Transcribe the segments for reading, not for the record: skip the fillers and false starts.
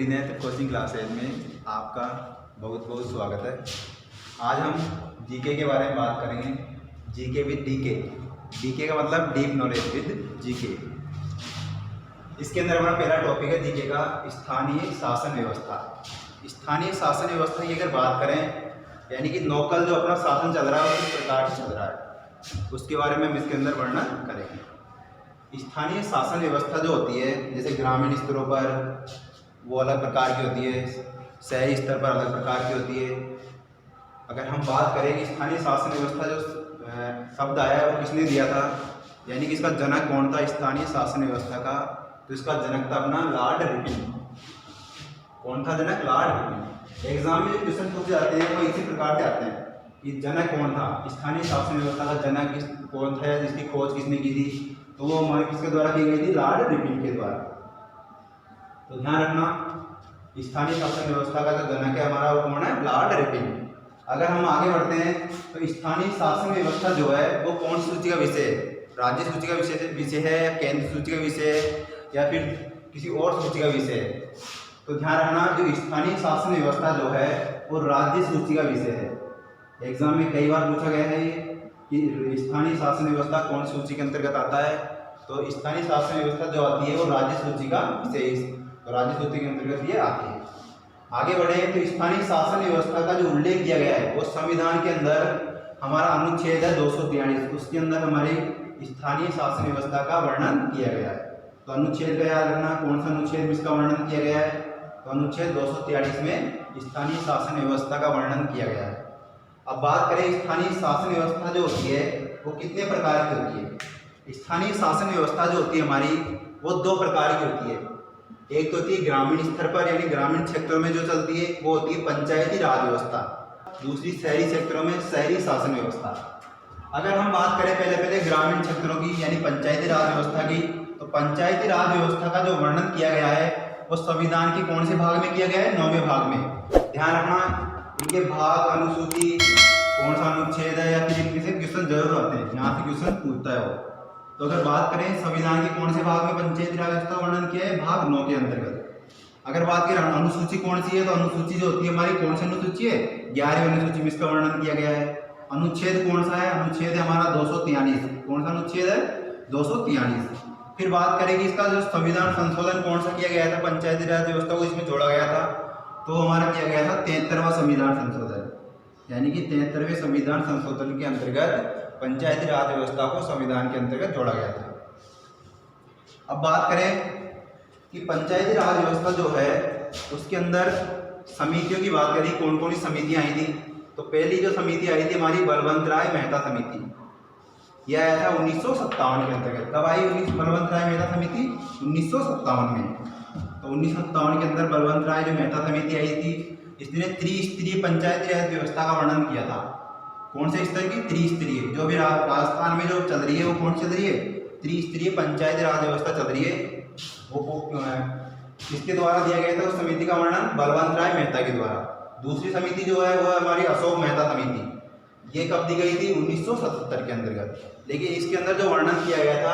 Trinetra coaching classes में आपका बहुत बहुत स्वागत है। आज हम जीके के बारे में बात करेंगे। GK with DK. डीके का मतलब डीप नॉलेज विद जीके। इसके अंदर हमारा पहला टॉपिक है जीके का स्थानीय शासन व्यवस्था। स्थानीय शासन व्यवस्था की अगर बात करें यानी कि लोकल जो अपना शासन चल रहा है वो किस प्रकार से चल रहा है उसके बारे में हम इसके अंदर वर्णन करेंगे। स्थानीय शासन व्यवस्था जो होती है जैसे ग्रामीण स्तरों पर वो अलग प्रकार की होती है, शहरी स्तर पर अलग प्रकार की होती है। अगर हम बात करें कि स्थानीय शासन व्यवस्था जो शब्द आया है वो किसने दिया था यानी कि इसका जनक कौन था स्थानीय शासन व्यवस्था का, तो इसका जनक था अपना लॉर्ड रिपन। कौन था जनक? Lord Ripon. एग्जाम में जो क्वेश्चन पूछे जाते हैं वो इसी प्रकार से आते हैं कि जनक कौन था, स्थानीय शासन व्यवस्था का जनक कौन था, जिसकी खोज किसने की थी, तो वो हमारे किसके द्वारा की गई थी? लॉर्ड रिपन के द्वारा। तो ध्यान रखना स्थानीय शासन व्यवस्था का जो जनक है हमारा वो कौन है? Lord Ripon. अगर हम आगे बढ़ते हैं तो स्थानीय शासन व्यवस्था जो है वो कौन सी सूची का विषय है? राज्य सूची का विषय है या केंद्र सूची का विषय है या फिर किसी और सूची का विषय है? तो ध्यान रखना जो स्थानीय शासन व्यवस्था जो है वो राज्य सूची का विषय है। एग्जाम में कई बार पूछा गया है कि स्थानीय शासन व्यवस्था कौन सी सूची के अंतर्गत आता है, तो स्थानीय शासन व्यवस्था जो आती है वो राज्य सूची का विषय, तो राज्य सूची के अंतर्गत ये आती है। आगे बढ़े तो स्थानीय शासन व्यवस्था का जो उल्लेख किया गया है वो संविधान के अंदर हमारा अनुच्छेद है 243, उसके अंदर हमारी स्थानीय शासन व्यवस्था का वर्णन किया गया है। तो अनुच्छेद का याद रखना, कौन सा अनुच्छेद में इसका वर्णन किया गया है? तो अनुच्छेद 243 में स्थानीय शासन व्यवस्था का वर्णन किया गया है। अब बात करें स्थानीय शासन व्यवस्था जो होती है वो कितने प्रकार की होती है? स्थानीय शासन व्यवस्था जो होती है हमारी वो दो प्रकार की होती है। एक तो होती है ग्रामीण स्तर पर यानी ग्रामीण क्षेत्रों में जो चलती है वो होती है पंचायती राज व्यवस्था, दूसरी शहरी क्षेत्रों में शहरी शासन व्यवस्था। अगर हम बात करें पहले ग्रामीण क्षेत्रों की यानी पंचायती राज व्यवस्था की, तो पंचायती राज व्यवस्था का जो वर्णन किया गया है वो संविधान के कौन से भाग में किया गया है? 9वें भाग में। ध्यान रखना इनके भाग, अनुसूची, कौन सा अनुच्छेद है या फिर इनके से क्वेश्चन जरूर आते हैं, यहाँ से क्वेश्चन पूछता है वो। तो अगर बात करें संविधान के कौन से भाग में पंचायती राज व्यवस्था वर्णन किया है? भाग 9 के अंतर्गत। अगर बात करें अनुसूची कौन सी है, तो अनुसूची जो होती है हमारी कौन सी अनुसूची है? 11वीं अनुसूची में इसका वर्णन किया गया है। अनुच्छेद कौन सा है? अनुच्छेद है हमारा 243। कौन सा अनुच्छेद है? 243। फिर बात करेंगे इसका जो संविधान संशोधन कौन सा किया गया था पंचायती राज व्यवस्था को इसमें जोड़ा गया था, तो हमारा किया गया था 73वां संविधान संशोधन, यानी कि 73वें संविधान संशोधन के अंतर्गत पंचायती राज व्यवस्था को संविधान के अंतर्गत जोड़ा गया था। अब बात करें कि पंचायती राज व्यवस्था जो है उसके अंदर समितियों की बात करें, कौन कौन सी समितियां आई थी, तो पहली जो समिति आई थी हमारी बलवंत राय मेहता समिति, यह आया था 1957 के अंतर्गत। कब आई बलवंत राय मेहता समिति? 1957 में। तो 1957 के अंदर बलवंत राय जो मेहता समिति आई थी इसने त्रिस्तरीय पंचायती राज व्यवस्था का वर्णन किया था। कौन से स्तर की? त्रिस्तरीय। जो भी राजस्थान में जो चल रही है वो कौन सी चल रही है? त्रिस्तरीय पंचायती राज व्यवस्था चल रही है। वो इसके द्वारा दिया गया था उस समिति का वर्णन बलवंत राय मेहता के द्वारा। दूसरी समिति जो है वो हमारी अशोक मेहता समिति, ये कब दी गई थी? 1977 के अंतर्गत। लेकिन इसके अंदर जो वर्णन किया गया था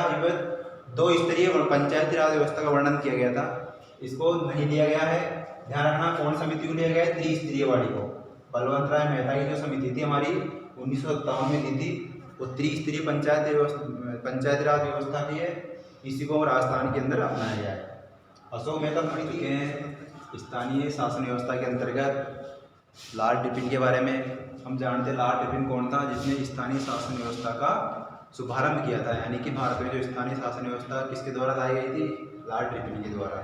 2 स्तरीय पंचायती राज व्यवस्था का वर्णन किया गया था, इसको नहीं लिया गया है। ध्यान रखना कौन समिति को लिया गया है? त्रिस्तरीय वाली को। बलवंत राय मेहता की जो समिति थी हमारी 1957 में दी थी वो त्रिस्तरीय पंचायती राज व्यवस्था की है, इसी को राजस्थान के अंदर अपनाया गया है। अशोक मेहता समिति के स्थानीय शासन व्यवस्था के अंतर्गत लॉर्ड रिपन के बारे में हम जानते हैं। लॉर्ड रिपन कौन था? जिसने स्थानीय शासन व्यवस्था का शुभारंभ किया था, यानी कि भारत में जो स्थानीय शासन व्यवस्था किसके द्वारा लाई गई थी? लॉर्ड रिपन के द्वारा।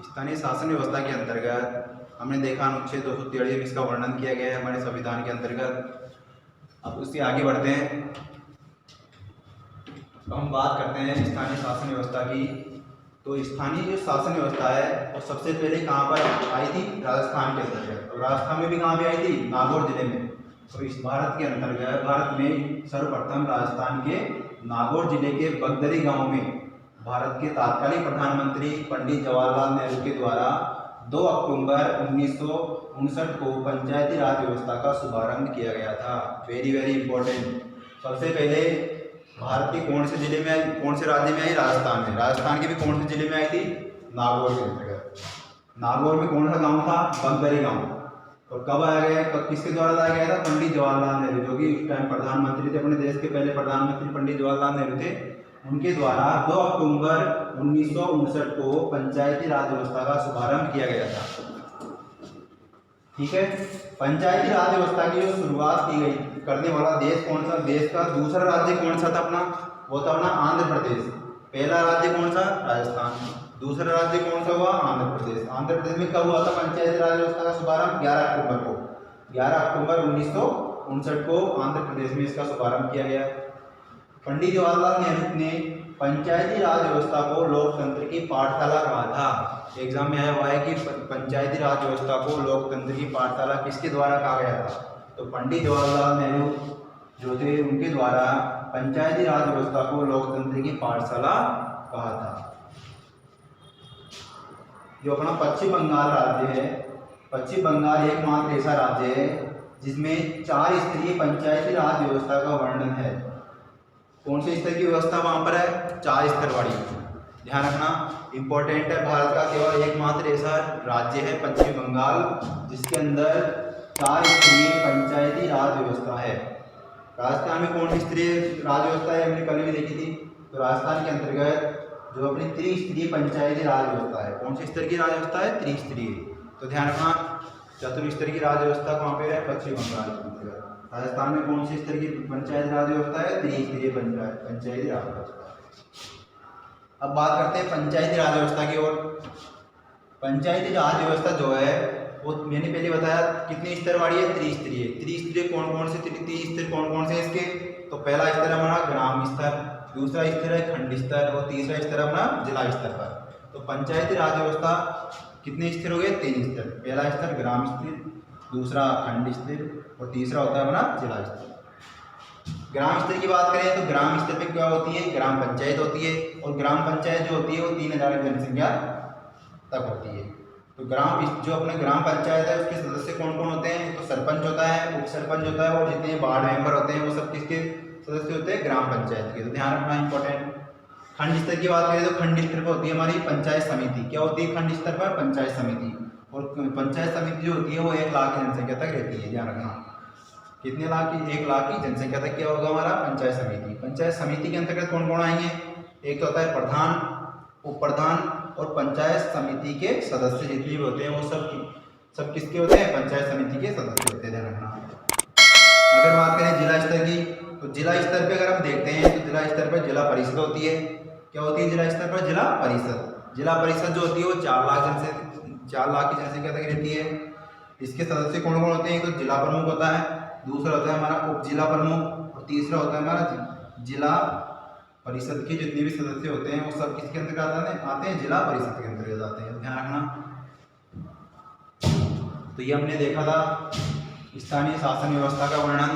स्थानीय शासन व्यवस्था के अंतर्गत हमने देखा अनुच्छेद 243 में इसका वर्णन किया गया है हमारे संविधान के अंतर्गत। अब उससे आगे बढ़ते हैं तो हम बात करते हैं स्थानीय शासन व्यवस्था की। तो स्थानीय जो शासन व्यवस्था है वो सबसे पहले कहाँ पर आई थी? राजस्थान के अंतर्गत। और राजस्थान में भी कहाँ पे आई थी? नागौर जिले में। तो इस भारत के अंतर्गत भारत में सर्वप्रथम राजस्थान के नागौर जिले के बगदरी गांव में भारत के तत्कालीन प्रधानमंत्री पंडित जवाहरलाल नेहरू के द्वारा 2 अक्टूबर 1959 को पंचायती राज व्यवस्था का शुभारंभ किया गया था। Very important. सबसे पहले भारत के कौन से जिले में कौन से राज्य में आई? राजस्थान में। राजस्थान के भी कौन से जिले में आई थी? नागौर के अंतर्गत। नागौर में कौन सा गांव था? बगदरी गांव। और कब आया गया, किसके द्वारा लाया गया था? पंडित जवाहरलाल नेहरू, जो कि उस टाइम प्रधानमंत्री थे, अपने देश के पहले प्रधानमंत्री पंडित जवाहरलाल नेहरू थे। उनके द्वारा 2 अक्टूबर 1959 को पंचायती राज व्यवस्था का शुभारंभ किया गया था। ठीक है, पंचायती राज व्यवस्था की जो शुरुआत की गई करने वाला देश कौन सा? देश का दूसरा राज्य कौन सा था अपना? वो था अपना आंध्र प्रदेश। पहला राज्य कौन सा? राजस्थान। दूसरा राज्य कौन सा हुआ? आंध्र प्रदेश। आंध्र प्रदेश में कब हुआ था पंचायती राज व्यवस्था का शुभारंभ? 11 अक्टूबर को। 11 अक्टूबर 1959 को आंध्र प्रदेश में इसका शुभारंभ किया गया। पंडित जवाहरलाल नेहरू ने पंचायती राज व्यवस्था को लोकतंत्र की पाठशाला कहा था। एग्जाम में आया हुआ है कि पंचायती राज व्यवस्था को लोकतंत्र की पाठशाला किसके द्वारा कहा गया था? तो पंडित जवाहरलाल नेहरू जो थे, उनके द्वारा पंचायती राज व्यवस्था को लोकतंत्र की पाठशाला कहा था। जो अपना पश्चिम बंगाल राज्य है, पश्चिम बंगाल एकमात्र ऐसा राज्य है जिसमें 4 स्तरीय पंचायती राज व्यवस्था का वर्णन है। कौन से स्तर की व्यवस्था वहां पर है? 4 स्तर वाली। ध्यान रखना, इंपॉर्टेंट है। भारत का केवल एकमात्र ऐसा राज्य है पश्चिम बंगाल जिसके अंदर 4 स्तरीय पंचायती राज व्यवस्था है। राजस्थान में कौन सी स्तरीय राज व्यवस्था है? हमने कल भी देखी थी। तो राजस्थान के अंतर्गत जो अपनी त्रिस्तरीय पंचायती राज व्यवस्था है। कौन सी स्तर की राज व्यवस्था है? त्रिस्तरीय। तो ध्यान रखना, चतुर्स्तर की राज व्यवस्था कहाँ पे है? पश्चिम बंगाल के अंतर्गत। राजस्थान में कौन सी स्तर की पंचायती राज व्यवस्था है? त्रिस्तरीय पंचायती राज व्यवस्था। अब बात करते हैं पंचायती राज व्यवस्था की ओर। पंचायती राज व्यवस्था जो है वो मैंने पहले बताया कितने स्तर वाली है? त्रिस्तरीय। त्रिस्तरीय कौन कौन से स्तर कौन कौन से इसके? तो पहला स्तर हमारा ग्राम स्तर, दूसरा स्तर है खंड स्तर और तीसरा स्तर अपना जिला स्तर पर। तो पंचायती राज व्यवस्था कितने स्तर हो गए? 3 स्तर। पहला स्तर ग्राम स्तर, दूसरा खंड स्तर और तीसरा होता है अपना जिला स्तर। ग्राम स्तर की बात करें तो ग्राम स्तर पे क्या होती है? ग्राम पंचायत होती है। और ग्राम पंचायत जो होती है वो 3000 जनसंख्या तक होती है। तो जो अपने ग्राम पंचायत है उसके सदस्य कौन कौन होते हैं? तो सरपंच होता है, उप सरपंच होता है और जितने वार्ड मेंबर होते हैं वो सब किसके सदस्य होते हैं? ग्राम पंचायत के। तो ध्यान रखना इंपॉर्टेंट। खंड स्तर की बात करें तो खंड स्तर पर होती है हमारी पंचायत समिति। क्या होती है खंड स्तर पर? पंचायत समिति। और पंचायत समिति जो होती है वो 1 लाख की जनसंख्या तक रहती है। ध्यान रखना, कितने लाख की? 1 लाख की जनसंख्या तक क्या होगा हमारा? पंचायत समिति। पंचायत समिति के अंतर्गत कौन कौन आएंगे? एक तो होता है प्रधान, उप प्रधान और पंचायत समिति के सदस्य जितने भी होते हैं वो सब किसके होते हैं? पंचायत समिति के सदस्य होते हैं। ध्यान रखना। अगर बात करें जिला स्तर की तो जिला स्तर पे अगर हम देखते हैं तो जिला स्तर पर जिला परिषद होती है। क्या होती है जिला स्तर पर? जिला परिषद। जिला परिषद जो होती है वो 4 लाख की जनसंख्या तक रहती है। इसके सदस्य कौन कौन होते हैं? तो जिला प्रमुख होता है, दूसरा होता है हमारा उप जिला प्रमुख और तीसरा होता है हमारा जिला परिषद के जितने भी सदस्य होते हैं वो सब किसके अंतर्गत आते हैं? जिला परिषद के अंतर्गत आते हैं। ध्यान रखना। तो ये हमने देखा था स्थानीय शासन व्यवस्था का वर्णन।